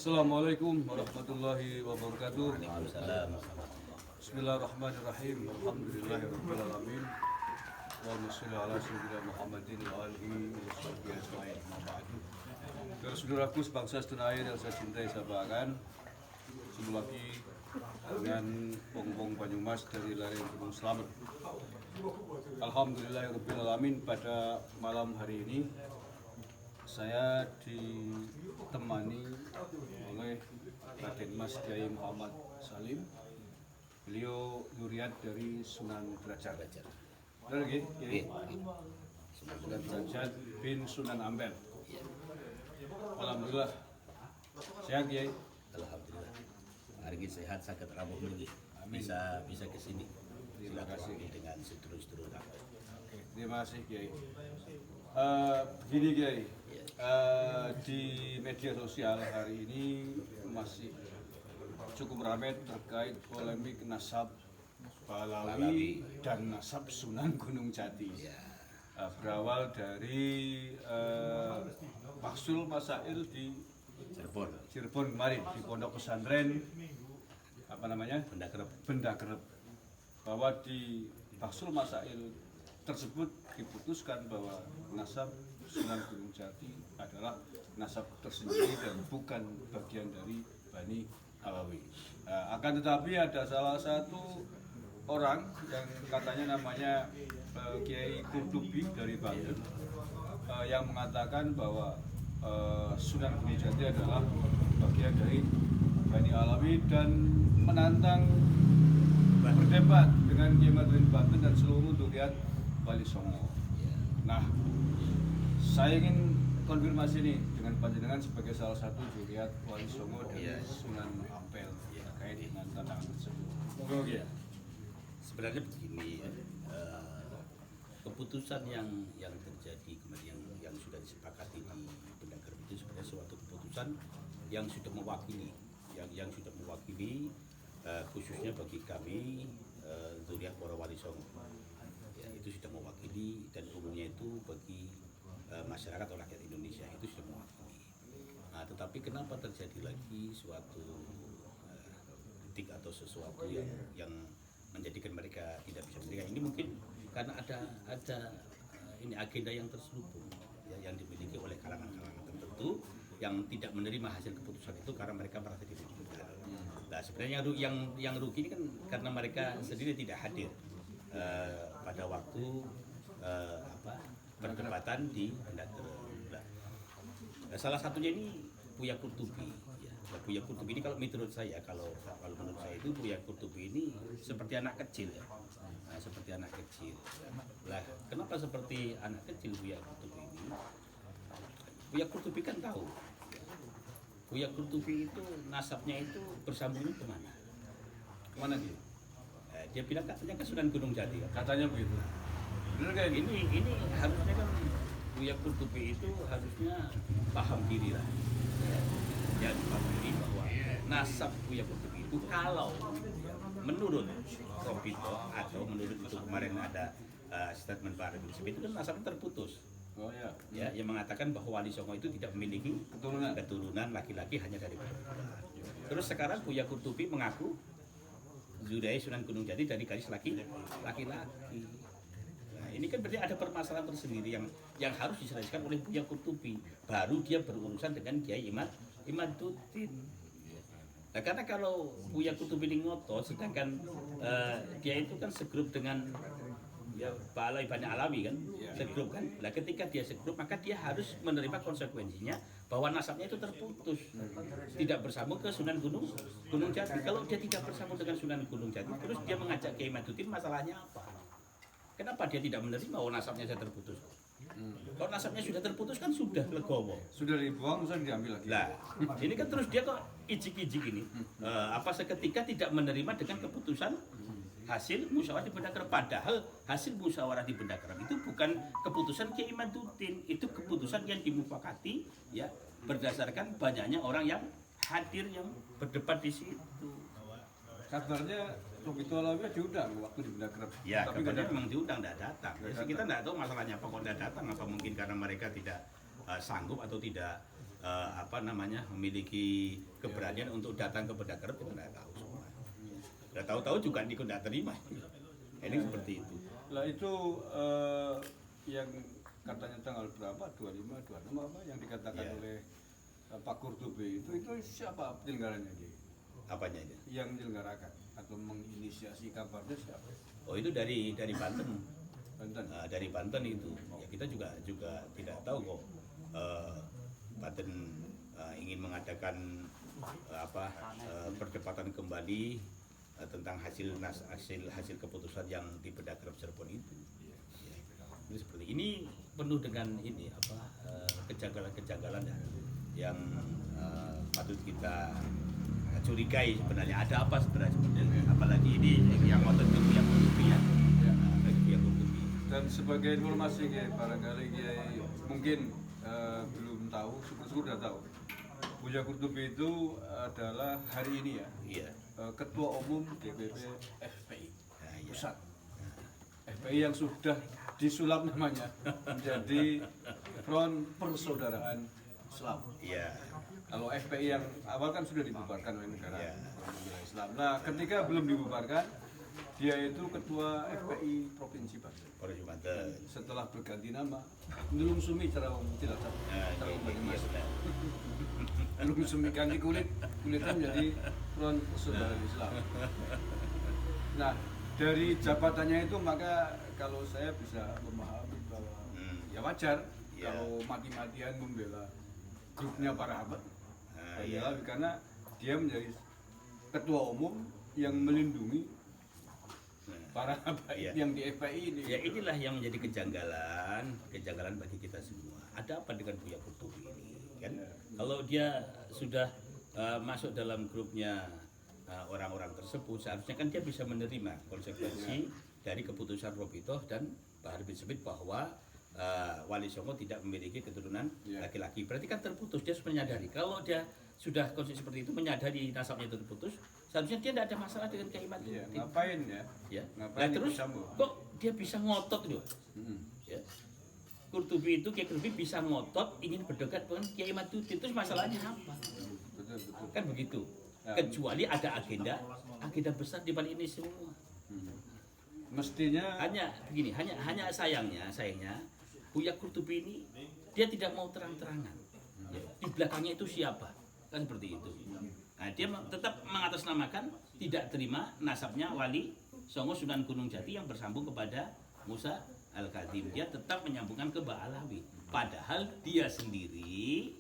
Assalamualaikum warahmatullahi wabarakatuh. Waalaikumsalam. Bismillahirrahmanirrahim. Alhamdulillahirabbil alamin. Allahumma shalli ala sayyidina Muhammadin wa alihi washabbihi ajmain. Saudaraku sebangsa setanah air yang saya cintai, saya banggakan. Sebelum lagi dengan Pong Banyumas dari lereng Gunung Slamet. Alhamdulillahirabbil alamin, pada malam hari ini saya ditemani oleh Raden Mas Kiai Muhammad Salim. Beliau Yuriat dari Sunan Derajat. Benar nggih, Kiai? Sunan Derajat bin Sunan Ampel. Alhamdulillah. Sehat, Kiai? Alhamdulillah. Hari ini sehat, sakit rapuh lagi. Bisa ke sini. Silaturahmi dengan sedulur-sedulur. Oke, terima kasih, Kiai. Begini, Kiai. Di media sosial hari ini masih cukup ramai terkait polemik nasab Balawi dan nasab Sunan Gunung Jati. Berawal dari Mahsul Masail di Cirebon kemarin di pondok pesantren Benda Kerep, bahwa di Mahsul Masail tersebut diputuskan bahwa nasab Sunan Gunung Jati adalah nasab tersendiri dan bukan bagian dari Bani Alawi. Akan tetapi ada salah satu orang yang katanya namanya Kiai Kurtubi dari Banten yang mengatakan bahwa Sunan Gunung Jati adalah bagian dari Bani Alawi dan menantang berdebat dengan Kiai Madrin Banten dan seluruh duriat Wali Songo. Nah, saya ingin konfirmasi nih dengan panjenengan sebagai salah satu duriat Wali Songo dari Sunan Ampel terkait dengan tantangan tersebut. Monggo, ya. Sebenarnya begini, keputusan yang terjadi kemudian yang sudah disepakati di Benda Kerep itu sebenarnya suatu keputusan yang sudah mewakili, khususnya bagi kami duriat para Wali Songo. Itu sudah mewakili, dan umumnya itu bagi masyarakat atau rakyat Indonesia itu sudah mewakili. Nah, tetapi kenapa terjadi lagi suatu kritik atau sesuatu yang menjadikan mereka tidak bisa menerima ini? Mungkin karena ada ini agenda yang terselubung yang dimiliki oleh kalangan-kalangan tertentu yang tidak menerima hasil keputusan itu karena mereka merasa dirugikan. Nah, sebenarnya yang rugi ini kan karena mereka sendiri tidak hadir pada waktu perdebatan di Benda Kerep. Salah satunya ini Buya Kurtubi. Buya Kurtubi ini kalau menurut saya itu Buya Kurtubi ini seperti anak kecil, ya. Nah, seperti anak kecil. Lah, kenapa seperti anak kecil Buya Kurtubi ini? Buya Kurtubi kan tahu. Buya Kurtubi itu nasabnya itu bersambungnya kemana? Kemana dia? Dia bilang katanya ke Sunan Gunung Jati. Katanya begitu. Benar kan? Ini harusnya kan Buya Kurtubi itu harusnya paham diri lah. Ya, paham diri bahwa nasab Buya Kurtubi itu kalau menurut Robito atau menurut itu kemarin ada statement Pak Habib Rizik itu kan nasabnya terputus. Oh ya. Ya, yang mengatakan bahwa Wali Songo itu tidak memiliki keturunan laki-laki, hanya dari perempuan. Terus sekarang Buya Kurtubi mengaku Zuriat Sunan Gunung Jati dari garis laki-laki. Nah, ini kan berarti ada permasalahan tersendiri yang harus diselesaikan oleh Buya Kurtubi. Baru dia berurusan dengan Kiai Imaduddin. Nah, karena kalau Buya Kurtubi ini ngotot, sedangkan dia itu kan segrup dengan Bani Alawi kan, segrup kan. Nah, ketika dia segrup, maka dia harus menerima konsekuensinya bahwa nasabnya itu terputus, tidak bersambung ke Sunan Gunung Jati. Kalau dia tidak bersambung dengan Sunan Gunung Jati, terus dia mengajak Kiai Imaduddin, masalahnya apa? Kenapa dia tidak menerima bahwa nasabnya sudah terputus? Kalau nasabnya sudah terputus kan sudah legowo. Sudah dibuang, sudah diambil lagi. Nah, ini kan terus dia kok ijik-ijik ini. Seketika tidak menerima dengan keputusan hasil musyawarah di Benda Kerep. Padahal hasil musyawarah di Benda Kerep itu bukan keputusan Kiai Imaduddin, itu keputusan yang dimufakati ya berdasarkan banyaknya orang yang hadir yang berdebat di situ. Kabarnya Robito Alawi diundang waktu di Benda Kerep. Ya, tapi kabarnya memang diundang, tidak datang. Jadi kita tidak tahu masalahnya apa kok tidak datang, apa mungkin karena mereka tidak sanggup atau tidak memiliki keberanian untuk datang ke benda kerep, kita nggak tahu semua. Udah tahu-tahu juga tidak terima. Ini seperti itu. Lah itu yang katanya tanggal berapa, 25, 26 apa yang dikatakan oleh Pak Kurtubi itu siapa penyelenggaranya dia? Apanya itu? Yang menyelenggarakan atau menginisiasi kabarnya siapa? Oh, itu dari Banten. Banten. Dari Banten itu. Ya, kita juga tidak tahu kok Banten ingin mengadakan perdebatan kembali tentang hasil keputusan yang di Benda Kerep Cirebon itu. Ya, ini seperti ini penuh dengan kejanggalan-kejanggalan yang patut kita curigai sebenarnya. Ada apa sebenarnya? Apalagi ini yang ngotot itu yang Kurtubi ya. Dan sebagai informasi barangkali mungkin belum tahu, syukur-syukur udah tahu. Buya Kurtubi itu adalah hari ini Ketua Umum DPP FPI Pusat. FPI yang sudah disulap namanya menjadi Front Persaudaraan Islam. Kalau FPI yang awal kan sudah dibubarkan oleh negara Islam. Nah, ketika belum dibubarkan, dia itu ketua FPI Provinsi Banten. Setelah berganti nama, Nulung Sumi cara tidak Nulung Sumi ganti kulitnya menjadi Front Persaudaraan Islam. Nah, dari jabatannya itu maka kalau saya bisa memahami bahwa ya wajar kalau mati-matian membela grupnya para habat. Karena dia menjadi ketua umum yang melindungi para habaib yang di FPI ini. Ya, inilah yang menjadi kejanggalan bagi kita semua. Ada apa dengan Buya Kurtubi ini? Kan kalau dia sudah masuk dalam grupnya orang-orang tersebut, seharusnya kan dia bisa menerima konsekuensi dari keputusan Robitoh dan Bahar bin Smit bahwa Wali Songo tidak memiliki keturunan laki-laki. Berarti kan terputus. Dia sudah menyadari kalau dia sudah kondisi seperti itu, menyadari nasabnya itu terputus, seharusnya dia tidak ada masalah dengan Kiai Matutin. Ngapain ya? Nah, terus kok dia bisa ngotot loh? Kurtubi itu, Kiai Kurtubi bisa ngotot ingin berdekat dengan Kiai Matutin. Terus masalahnya apa? Betul. Kan begitu. Kecuali ada agenda besar di balik ini semua. Mestinya Hanya begini, hanya sayangnya Buya Kurtubi ini dia tidak mau terang-terangan. Di belakangnya itu siapa? Kan seperti itu. Nah, dia tetap mengatasnamakan tidak terima nasabnya Wali Songo Sunan Gunung Jati yang bersambung kepada Musa Al-Kadim. Dia tetap menyambungkan ke Ba'alawi. Padahal dia sendiri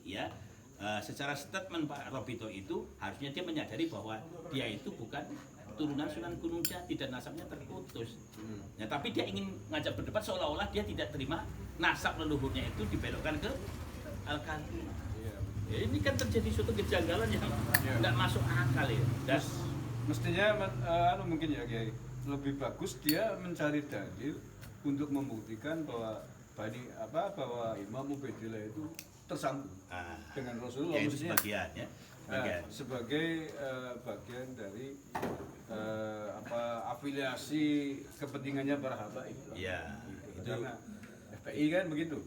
secara statement Pak Robito itu harusnya dia menyadari bahwa dia itu bukan turunan Sunan Gunung Jati dan nasabnya terputus. Nah, tapi dia ingin ngajak berdebat seolah-olah dia tidak terima nasab leluhurnya itu dibelokkan ke Al-Kadim. Ya, ini kan terjadi suatu kejanggalan yang tidak masuk akal ya. Dan mestinya mungkin Kiai, lebih bagus dia mencari dalil untuk membuktikan bahwa Imam Ubaidillah itu tersambung dengan Rasulullah. Ya, itu sebagian sebagai bagian dari afiliasi kepentingannya para habaib. Karena FPI kan begitu.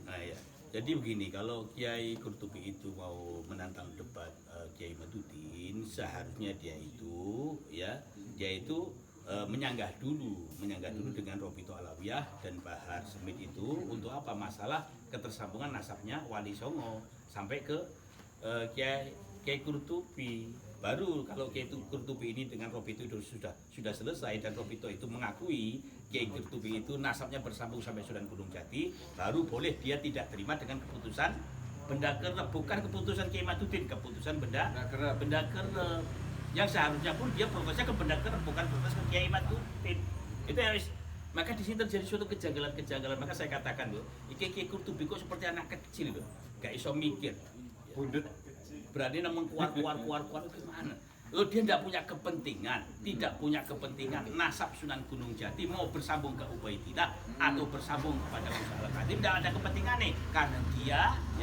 Jadi begini, kalau Kiai Kurtubi itu mau menantang debat Kiai Matutin, seharusnya dia itu menyanggah dulu dengan Robito Alawiyah dan Bahar Smit itu untuk apa? Masalah ketersambungan nasabnya Wali Songo sampai ke Kiai Kurtubi. Baru kalau Kiai Kurtubi ini dengan Robito itu sudah selesai dan Robito itu mengakui Kiai Kurtubi itu nasabnya bersambung sampai Sunan Gunung Jati, baru boleh dia tidak terima dengan keputusan Benda Kerep, bukan keputusan Kiai Matutin, keputusan Benda Kerep. Yang seharusnya pun dia progresnya ke Benda Kerep, bukan progres ke Kiai Matutin. Itu harus. Maka di sini terjadi suatu kejanggalan. Maka saya katakan loh, Kiai Kurtubi kok seperti anak kecil loh, gak iso mikir. Bundet. Berani namun keluar gimana? Loh, dia tidak punya kepentingan nasab Sunan Gunung Jati mau bersambung ke Ubaidillah atau bersambung kepada Musa Al-Kadim, tidak ada kepentingan nih, karena dia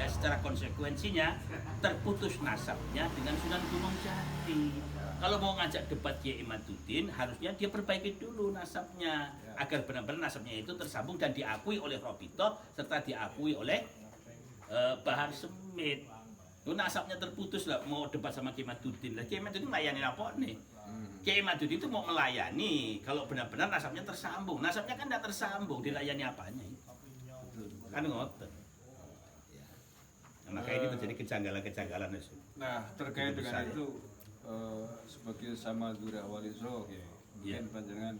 secara konsekuensinya terputus nasabnya dengan Sunan Gunung Jati. Kalau mau ngajak debat Kiai Matutin, harusnya dia perbaiki dulu nasabnya agar benar-benar nasabnya itu tersambung dan diakui oleh Robito serta diakui oleh Bahar Smit. Lu nasabnya terputus lah, mau debat sama Kiai Maduddin. Lah Kiai Maduddin melayani apa nih? Kiai Maduddin itu mau melayani kalau benar-benar nasabnya tersambung. Nasabnya kan tidak tersambung, dilayani apanya? Kan ngoten. Nah, maka ini terjadi kejanggalan-kejanggalan. Nah, terkait dengan itu sebagai sama Dura Waliso, mungkin panjangan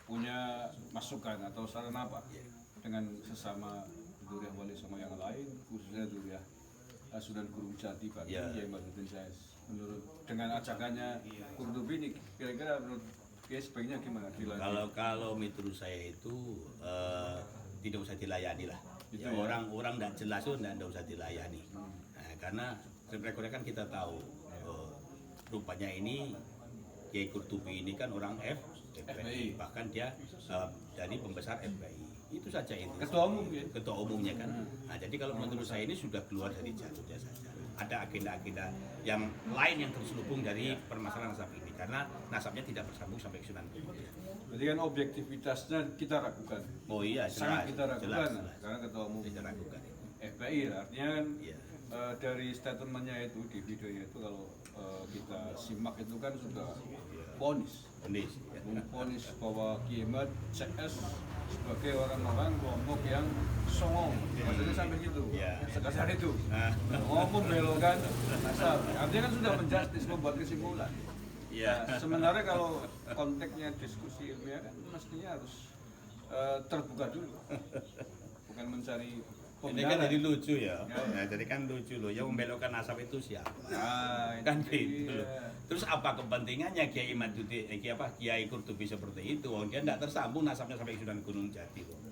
punya masukan atau saran apa dengan sesama Dura Waliso yang lain, khususnya Dura Sunan Gunung Jati Pak Kiai Maduddin Sais. Menurut dengan ajakannya Kurtubi ini, kira-kira menurut Kiai sebaiknya gimana dilayani? Kalau menurut saya itu tidak usah dilayani lah. Gitu Ya, orang-orang tidak jelas itu tidak usah dilayani. Nah, karena rekornya kan kita tahu rupanya ini Kiai Kurtubi ini kan orang FPI, bahkan dia dari pembesar FPI. Itu saja itu. Ketua umum ya? Ketua umumnya kan. Nah, jadi kalau menurut saya ini sudah keluar dari jalurnya saja. Ada agenda-agenda yang lain yang terselubung dari permasalahan nasab ini karena nasabnya tidak bersambung sampai ke Sunan Gunung. Jadi kan objektivitasnya kita ragukan. Oh iya, sangat kita ragukan jelas. Karena ketua umum Kita ragukan. FPI artinya kan Iya. dari statementnya itu di videonya itu kalau kita simak itu kan sudah vonis Kondisi. Ya. memvonis bahwa Kiai Mat CS sebagai orang-orang kelompok yang songong, maksudnya sampai gitu, Ya. sekasar itu, Nah. maupun belokkan nasab. Artinya kan sudah menjustis membuat kesimpulan. Ya. Nah, sementara kalau konteksnya diskusi ilmiah kan mestinya harus terbuka dulu, bukan mencari Ini kan jadi lucu ya. Nah, jadi kan lucu loh. Yang membelokkan nasab itu siapa? Nah, Kan itu gitu loh. dia. Terus apa kepentingannya Kiai Maduddin, Kiai Kurtubi seperti itu? Wong dia tidak tersambung nasabnya sampai Sunan Gunung Jati loh.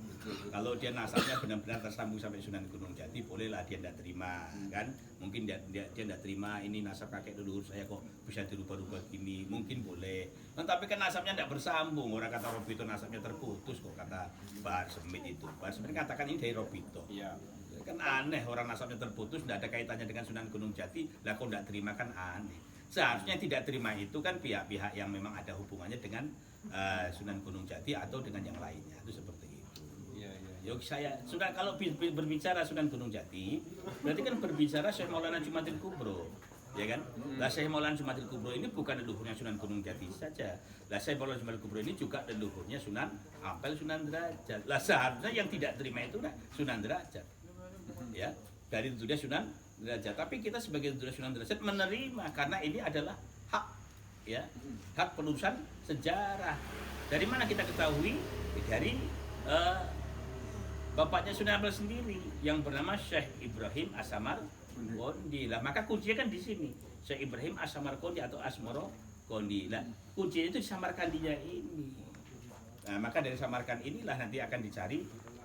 Kalau dia nasabnya benar-benar tersambung sampai Sunan Gunung Jati, bolehlah dia tidak terima, kan? Mungkin dia tidak terima ini nasab kakek leluhur saya kok bisa dirubah-rubah gini, mungkin boleh. Nah, tapi kan nasabnya tidak bersambung. Orang kata Robito nasabnya terputus kok kata Bahar Smith itu. Bahar Smith katakan ini dari Robito. Iya. Kan aneh orang nasabnya terputus, tidak ada kaitannya dengan Sunan Gunung Jati, lah kok tidak terima kan aneh. Seharusnya yang tidak terima itu kan pihak-pihak yang memang ada hubungannya dengan Sunan Gunung Jati atau dengan yang lainnya, itu seperti itu. Iya, iya. Ya saya sudah kalau berbicara Sunan Gunung Jati, berarti kan berbicara Syekh Maulana Jumatil Kubro, ya kan? Lah Syekh Maulana Jumatil Kubro ini bukan leluhurnya Sunan Gunung Jati saja. Lah Syekh Maulana Jumatil Kubro ini juga leluhurnya Sunan Ampel, Sunan Derajat. Lah seharusnya yang tidak terima itu nah Sunan Derajat. Ya, dari tujuh Sunan Derajat. Tapi kita sebagai tujuh Sunan Derajat menerima karena ini adalah hak, ya, hak penerusan sejarah. Dari mana kita ketahui? Dari bapaknya Sunan Ampel sendiri yang bernama Syekh Ibrahim Asamar Kondi. Lah maka kuncinya kan di sini. Syekh Ibrahim Asamar Kondi atau Asmoro Kondi. Lah kuncinya itu di Samarkandinya ini. Nah, maka dari Samarkand inilah nanti akan dicari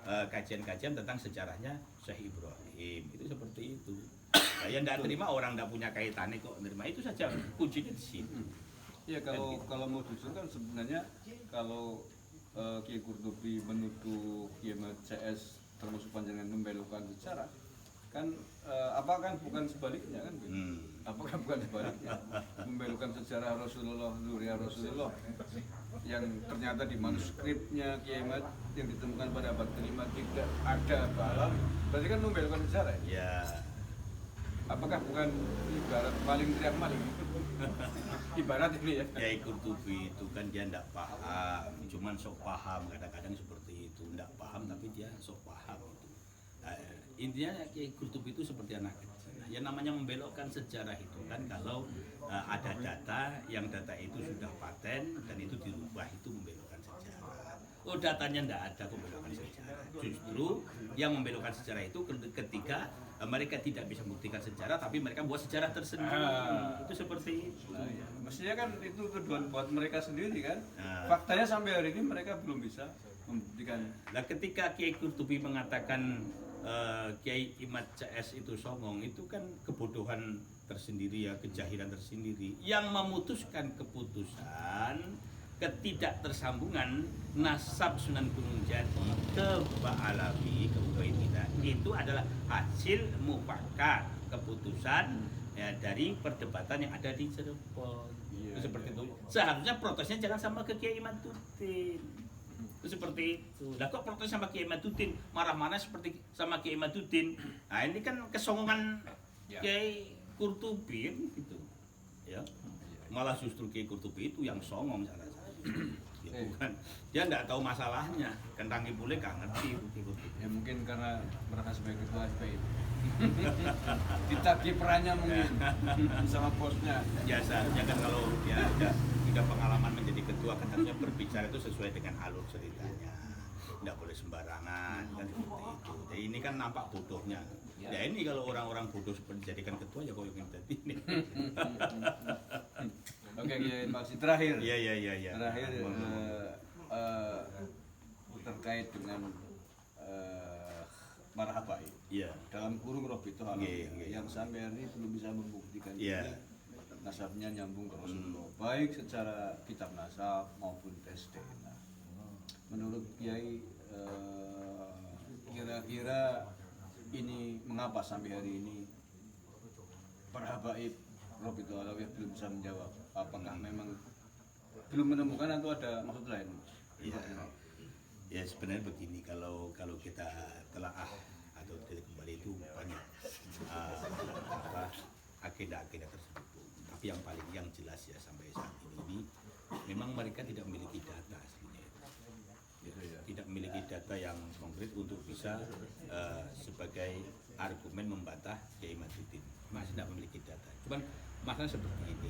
kajian-kajian tentang sejarahnya Syekh Ibrahim. Itu seperti itu. Nah, yang tidak terima orang tidak punya kaitannya kok menerima itu saja kuncinya di sini. Iya, kalau mau jujur kan sebenarnya kalau Kiai Kurtubi menuduh Kiai Mat CS termasuk panjangan membelokkan sejarah kan apakah bukan sebaliknya kan gitu? Apakah bukan sebaliknya membelokkan sejarah Rasulullah, Zuriya Rasulullah yang ternyata di manuskripnya Kiai Mat yang ditemukan pada abad ke-5 tidak ada balam, berarti kan membelokkan sejarah ya? Ya, Apakah bukan ibarat maling teriak maling? Ibarat ini ya? Kiai Kurtubi itu kan dia tidak paham, cuman sok paham kadang-kadang seperti itu, tidak paham tapi dia sok paham itu. Nah, intinya Kiai Kurtubi itu seperti anak kecil. Ya namanya membelokkan sejarah itu kan kalau ada data yang data itu sudah paten dan itu dirubah itu membelokkan sejarah. Oh datanya tidak ada membelokkan sejarah. Justru yang membelokkan sejarah itu ketika mereka tidak bisa membuktikan sejarah tapi mereka buat sejarah tersendiri. Itu seperti itu. Nah, ya. Mestinya kan itu tujuan buat mereka sendiri kan. Nah. Faktanya sampai hari ini mereka belum bisa membuktikan. Nah ketika Kiai Kurtubi mengatakan Kiai Imat CS itu songong, itu kan kebodohan tersendiri ya, kejahilan tersendiri yang memutuskan keputusan ketidaktersambungan nasab Sunan Gunung Jati ke Ba'alawi, ke Ubaidillah itu adalah hasil mufakat keputusan ya, dari perdebatan yang ada di Cirebon. Iya, Itu seperti iya. itu. Seharusnya protesnya jangan sama ke Kiai Maduddin. Itu seperti itu. Lah kok protes sama Kiai Maduddin, marah-marah seperti sama Kiai Maduddin. Nah, ini kan kesongongan Kiai Qurtubi gitu ya, malah justru Kiai Qurtubi itu yang songong cara saya. Ya, bukan, dia nggak tahu masalahnya, kentang boleh nggak ngerti Kiai Qurtubi. Ya mungkin karena merasa sebagai ketua FPI ditagih perannya mungkin sama bosnya. Ya seharusnya kan kalau dia sudah pengalaman menjadi ketua kan harusnya berbicara itu sesuai dengan alur ceritanya, nggak boleh sembarangan kan seperti itu. Jadi ini kan nampak bodohnya. Ya ini kalau orang-orang bodoh seperti dijadikan ketua ya kok yang jadi ini. Oke, Kiai Maksi terakhir. Iya. Terakhir terkait dengan Marhabai. Iya. Dalam kurung Robito yang sampai hari ini belum bisa membuktikan ini nasabnya nyambung ke Rasulullah, baik secara kitab nasab maupun tes DNA. Menurut Kiai, kira-kira ini mengapa sampai hari ini para habaib Robito Alawiyah belum bisa menjawab? Apakah memang belum menemukan atau ada maksud lain? Ya sebenarnya begini, kalau kita telaah atau tidak kembali itu banyak agenda-agenda tersebut. Tapi yang jelas ya sampai saat ini memang mereka tidak memiliki data aslinya. Tidak memiliki data yang konkret untuk bisa sebagai argumen membantah Kiai Maduddin. Masih tidak memiliki data. Cuman masalah seperti ini.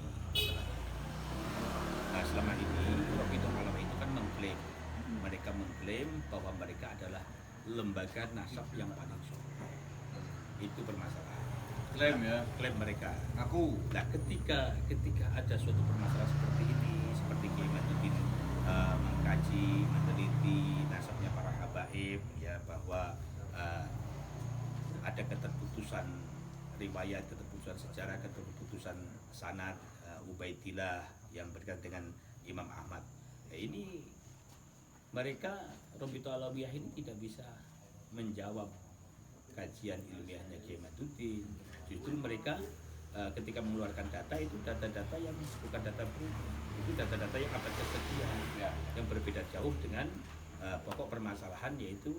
Nah, selama ini Robito Alawiyah itu kan mereka mengklaim bahwa mereka adalah lembaga nasab yang paling solid. Itu bermasalah. Klaim mereka. Aku. Nah, ketika ada suatu permasalahan seperti ini, seperti Kiai Maduddin mengkaji, meneliti nasabnya para habaib, ya bahwa ada keterputusan riwayat, keterputusan sejarah, keterputusan sanad Ubaidillah yang berkaitan dengan Imam Ahmad. Ya, ini mereka Robito Alawiyah ini tidak bisa menjawab kajian ilmiahnya Kiai Maduddin. Justru mereka ketika mengeluarkan data itu data-data yang bukan data pribadi, itu data-data yang abad kesekian, yang berbeda jauh dengan pokok permasalahan yaitu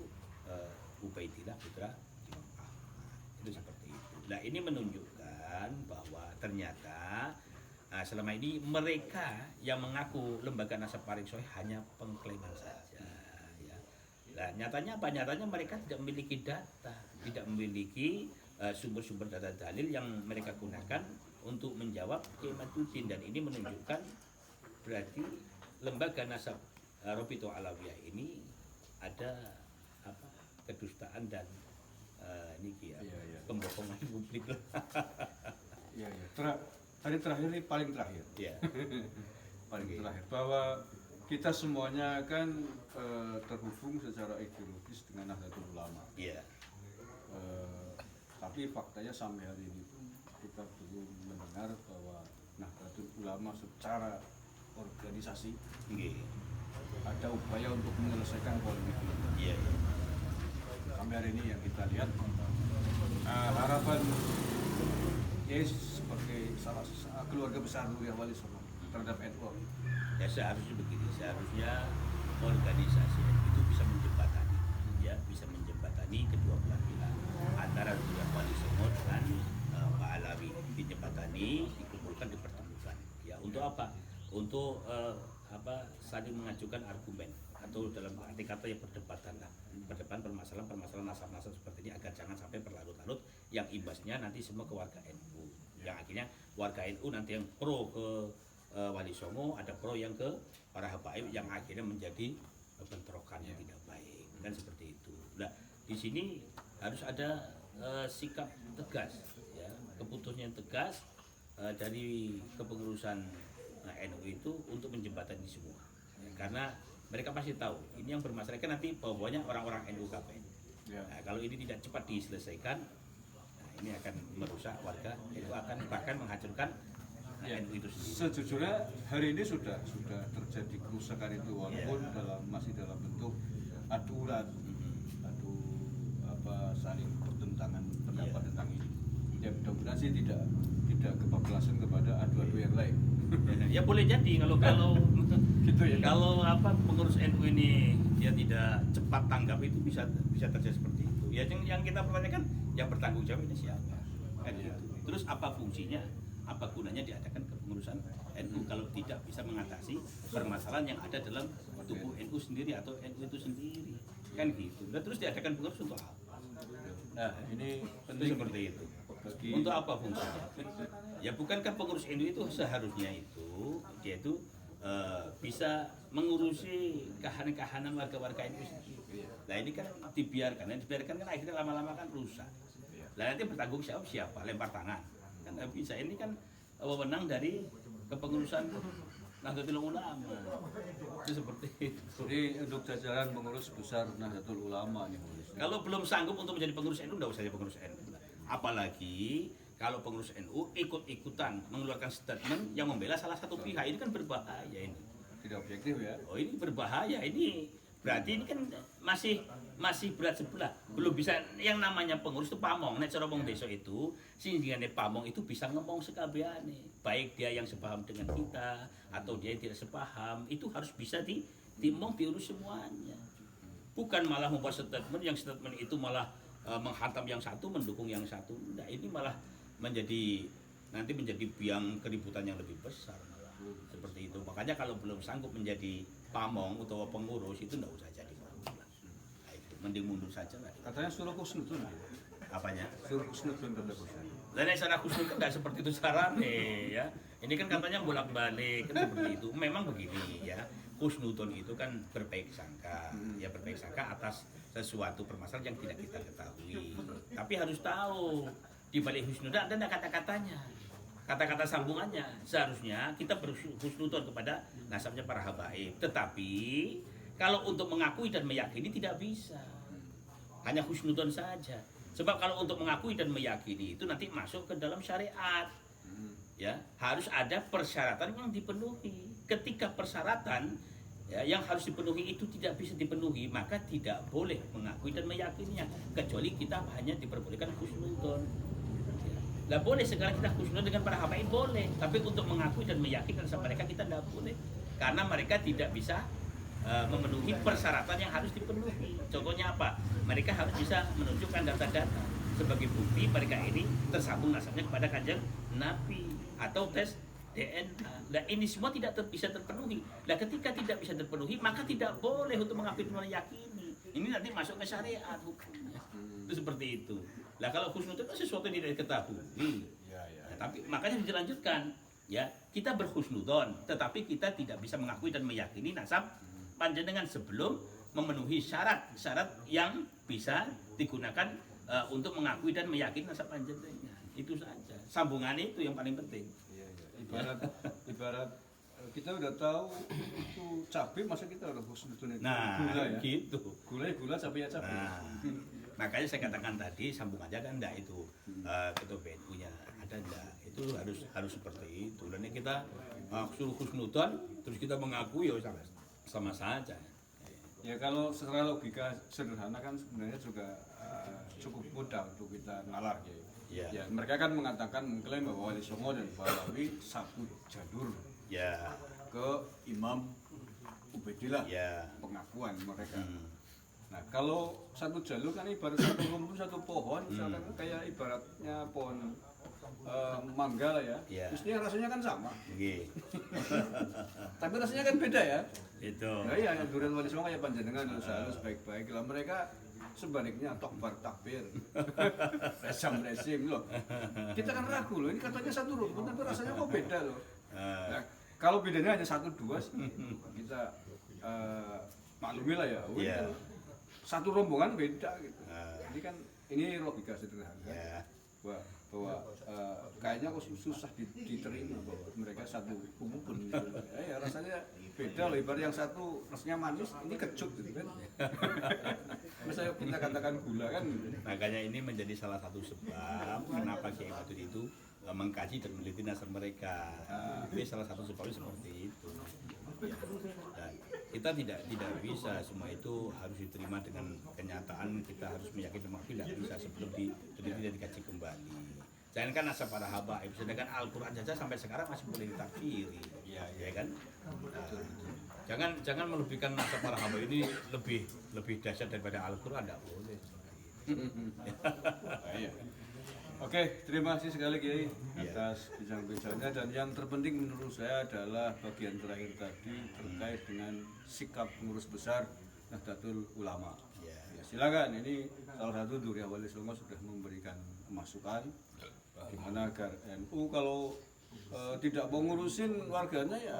Ubaidillah putra Imam Ahmad. Itu seperti itu. Nah, ini menunjukkan bahwa ternyata selama ini mereka yang mengaku lembaga nasab paling sahih hanya pengklaiman saja. Ya. Nah, nyatanya apa? Nyatanya mereka tidak memiliki data, tidak memiliki sumber-sumber data dalil yang mereka gunakan untuk menjawab Kiai Maduddin, dan ini menunjukkan berarti lembaga nasab Robito Alawiyah ini ada kedustaan dan pembohongan publik. Tadi terakhir ini paling terakhir. Paling terakhir bahwa kita semuanya kan terhubung secara ideologis dengan Nahdlatul Ulama. Tapi faktanya sampai hari ini kita belum mendengar bahwa Nahdlatul Ulama secara organisasi ada upaya untuk menyelesaikan polemik ini. Sampai hari ini yang kita lihat harapan sebagai salah keluarga besar Nuriyah Wali Songo terhadap NU. Ya seharusnya begini, seharusnya organisasi itu bisa menjembatani kedua belah pihak antara Nuriyah Wali Songo dengan Pak Alawi, dijembatani, dikumpulkan, dipertemukan. Ya untuk apa? Untuk saling mengajukan argumen atau dalam arti kata ya perdebatan lah, permasalahan nasab-nasab seperti ini agar jangan sampai berlarut-larut yang imbasnya nanti semua ke warga NU, yang akhirnya warga NU nanti yang pro ke Wali Songo, ada pro yang ke para habaib, yang akhirnya menjadi bentrokan yang tidak baik, kan seperti itu. Nah di sini harus ada sikap tegas, ya, keputusan yang tegas dari kepengurusan NU itu untuk menjembatani semua, ya, karena mereka pasti tahu ini yang bermasalah kan nanti bawahnya orang-orang NU KPN. Nah, kalau ini tidak cepat diselesaikan, ini akan merusak warga NU, akan bahkan menghancurkan NU itu sendiri. Sejujurnya hari ini sudah terjadi kerusakan itu walaupun masih dalam bentuk adu saling bertentangan pendapat tentang ini. Ya mudah-mudahan sih tidak kebablasan kepada adu-adu yang lain. Ya boleh jadi kalau gitu ya. Kalau pengurus NU ini dia tidak cepat tanggap itu bisa terjadi seperti itu. Ya yang kita pertanyakan yang bertanggung jawab ini siapa? Kan gitu. apa fungsinya, apa gunanya diadakan kepengurusan NU kalau tidak bisa mengatasi permasalahan yang ada dalam tubuh NU sendiri atau NU itu sendiri, kan gitu. Dan terus diadakan pengurus untuk apa? Nah, ini Itu penting seperti itu. bagi Untuk apa fungsinya? Ya bukankah pengurus NU itu seharusnya itu dia itu bisa mengurusi kahanan-kahanan warga-warga NU sendiri. Nah ini kan dibiarkan kan akhirnya lama-lama kan rusak. Nah nanti bertanggung jawab siapa? Lempar tangan. Kan nggak bisa. Ini kan wewenang dari kepengurusan Nahdlatul Ulama. Itu seperti itu. Jadi untuk jajaran pengurus besar Nahdlatul Ulama nih. Kalau belum sanggup untuk menjadi pengurus NU, nggak usah jadi pengurus NU. Apalagi kalau pengurus NU ikut-ikutan mengeluarkan statement yang membela salah satu pihak, ini kan berbahaya ini. Tidak objektif ya. Oh ini berbahaya, ini berarti ini kan masih berat sebelah. Belum bisa, yang namanya pengurus itu pamong. Nek cara wong desa itu, sehingga pamong itu bisa ngomong sekabehane. Baik dia yang sepaham dengan kita atau dia yang tidak sepaham, itu harus bisa ditimong diurus semuanya. Bukan malah membuat statement yang statement itu malah menghantam yang satu, mendukung yang satu. Nah, ini malah nanti menjadi biang keributan yang lebih besar malah. Seperti itu. Makanya kalau belum sanggup menjadi pamong atau pengurus itu enggak usah jadi pamong. Nah, itu mending mundur saja lah. Katanya suruh kusnudun. Apanya? Suruh kusnudun tetap kusnudun. Dan secara khusus kan nggak seperti itu caranya ya. Ini kan katanya bolak-balik kan seperti itu. Memang begini ya. Husnudon itu kan berbaik sangka, ya berbaik sangka atas sesuatu permasalahan yang tidak kita ketahui. Tapi harus tahu di balik husnudon ada kata-katanya, kata-kata sambungannya. Seharusnya kita berhusnudon kepada nasabnya para habaib. Tetapi kalau untuk mengakui dan meyakini tidak bisa, hanya husnudon saja. Sebab kalau untuk mengakui dan meyakini itu nanti masuk ke dalam syariat. Ya, harus ada persyaratan yang dipenuhi. Ketika persyaratan ya, yang harus dipenuhi itu tidak bisa dipenuhi, maka tidak boleh mengakui dan meyakininya, kecuali kita hanya diperbolehkan husnudon. Lah boleh sekarang kita husnudon dengan para habaib boleh, tapi untuk mengakui dan meyakinkan sama mereka kita tidak boleh, karena mereka tidak bisa memenuhi persyaratan yang harus dipenuhi. Contohnya apa? Mereka harus bisa menunjukkan data-data sebagai bukti mereka ini tersambung nasabnya kepada kanjeng Nabi, atau tes DNA. Nah ini semua tidak bisa terpenuhi. Nah ketika tidak bisa terpenuhi, maka tidak boleh untuk mengakui dan meyakini. Ini nanti masuk ke syariat hukumnya. Itu seperti itu. Nah kalau husnudon itu sesuatu yang tidak diketahui. Nah, tapi makanya dilanjutkan. Ya kita berhusnudon, tetapi kita tidak bisa mengakui dan meyakini nasab panjenengan sebelum memenuhi syarat-syarat yang bisa digunakan untuk mengakui dan meyakini nasab panjenengan. Itu saja. Sambungannya itu yang paling penting. Ibarat kita udah tahu itu cabai, masa kita udah husnudun itu? Nah, gula ya? gitu. Gula, cabai ya cabai. Nah, makanya saya katakan tadi sambung aja kan enggak itu ketua BNU-nya ada enggak? Itu harus seperti itu. Dan kita suruh husnudon terus kita mengakui ya sama saja. Ya kalau secara logika sederhana kan sebenarnya juga cukup mudah untuk kita nalar ya. Ya, mereka kan mengklaim bahwa Wali Songo dan Balawi satu jalur ke Imam Ubaidillah, pengakuan mereka. Nah kalau satu jalur kan ibarat satu rumpun, satu pohon, misalkan kayak ibaratnya pohon mangga lah ya, mestinya rasanya kan sama. Tapi rasanya kan beda ya. Itu. Nah iya, durian Wali Songo kayak panjenengan halus baik-baik lah, mereka sebaliknya tokbar takbir resim loh. Kita kan ragu loh, ini katanya satu rumpun tapi rasanya kok beda loh. Nah, kalau bedanya hanya 1-2 kita maklumi lah ya. Kan satu rombongan beda gitu. Ini kan ini logika sederhana. Bahwa kayaknya kok susah diterima bahwa mereka satu rumpun gitu. Ya rasanya beda loh, ibarat yang satu rasanya manis, ini kecut gitu kan. Masa kita katakan gula kan. Makanya ini menjadi salah satu sebab kenapa Kiai Badut itu mengkaji dan meneliti nasab mereka. Ini salah satu sebabnya seperti itu. Ya. Dan kita tidak bisa semua itu harus diterima dengan kenyataan, kita harus meyakini tidak bisa sebelum diteliti dan dikaji kembali. Jangan kan nasab para habaib, sedangkan Al-Quran saja sampai sekarang masih boleh ditafsiri, ya kan? Jangan melebihkan nasab para habaib ini lebih dahsyat daripada Al-Quran, tidak boleh. Oke, terima kasih sekali Kiai Iya. atas bincang-bincangnya, dan yang terpenting menurut saya adalah bagian terakhir tadi terkait dengan sikap pengurus besar Nahdlatul Ulama. Iya. Ya, silakan, ini salah satu Duri Wali Songo sudah memberikan masukan gimana agar NU kalau tidak mau ngurusin warganya, ya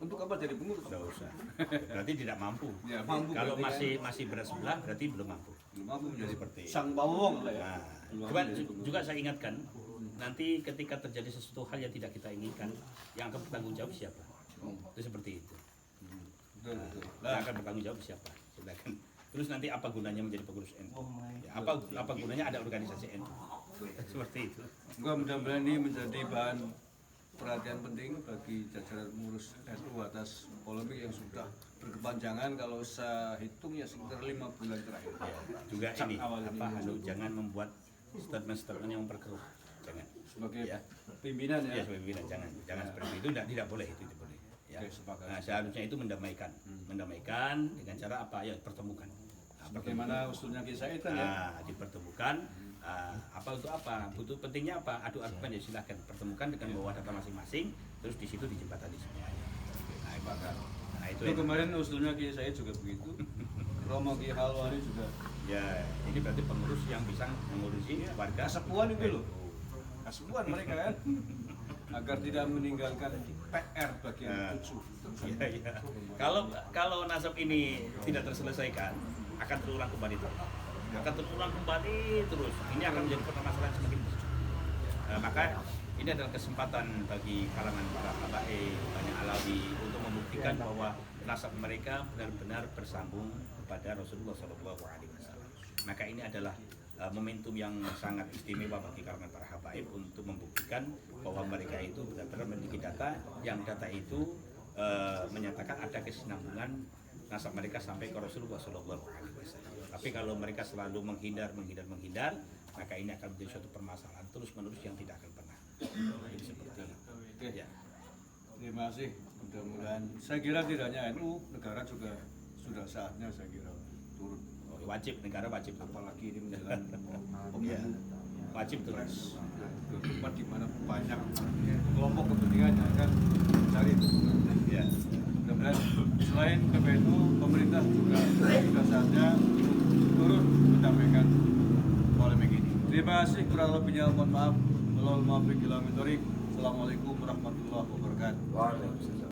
untuk apa jadi pengurus? Nggak usah. Berarti tidak mampu. Ya, mampu Kalau berarti masih berssebelah berarti belum mampu. belum mampu menjadi Seperti sang pawong lah ya. Nah, Belum mampu cuman menjadi pengurus. juga saya ingatkan, nanti ketika terjadi sesuatu hal yang tidak kita inginkan, yang akan bertanggung jawab siapa? Itu seperti itu. Betul, betul. Yang akan bertanggung jawab siapa? Silakan. Terus nanti apa gunanya menjadi pengurus NU? Ya, apa gunanya ada organisasi NU? Seperti itu. Mudah-mudahan ini menjadi bahan perhatian penting bagi jajaran pengurus NU atas polemik yang sudah berkepanjangan. Kalau saya hitung ya sekitar 5 bulan terakhir. Ya, juga Sak ini awal apa ini. Hanu, jangan membuat statement-statement yang memperkeruh. Jangan. Sebagai Ya. pimpinan Ya, ya. sebagai pimpinan jangan seperti itu, tidak boleh itu tidak boleh. Ya. Oke, sepakat. Nah, seharusnya itu mendamaikan dengan cara apa ya pertemukan. Nah, Bagaimana usulnya Ki Said kan ya? dipertemukan apa untuk apa butuh pentingnya apa adu argumen ya silahkan pertemukan dengan bawa data masing-masing terus di situ dijembatani semuanya. Nah itu Itu kemarin usulnya Ki Said juga begitu. Romo Ki Halwani juga. ya ini berarti pengurus yang bisa mengurusi warga Kasepuan itu loh. Kasepuan mereka kan. Agar tidak meninggalkan PR bagian Nah. 7. Iya, iya. Kalau nasab ini tidak terselesaikan akan terulang kembali terus. Ini akan menjadi permasalahan semakin besar. Maka ini adalah kesempatan bagi kalangan para habaib, banyak alawi untuk membuktikan bahwa nasab mereka benar-benar bersambung kepada Rasulullah SAW. Maka ini adalah momentum yang sangat istimewa bagi kalangan para habaib untuk membuktikan bahwa mereka itu benar-benar memiliki data itu menyatakan ada kesinambungan nasab mereka sampai ke Rasulullah SAW. Tapi kalau mereka selalu menghindar, maka ini akan menjadi suatu permasalahan terus-menerus yang tidak akan pernah. Jadi seperti itu. Oke. Ya. Terima kasih. Mudah-mudahan saya kira tidak hanya NU, negara juga sudah saatnya saya kira turun. Wajib, negara wajib. Apalagi ini menjelang Ya. pemilu Wajib terus. ke tempat di mana banyak kelompok kepentingan yang akan mencari dukungan. Ya. Mudah-mudahan selain PBNU, pemerintah juga sudah saatnya turun mendamaikan polemik ini. Terima kasih, kurang lebihnya mohon maaf. Assalamualaikum warahmatullahi wabarakatuh.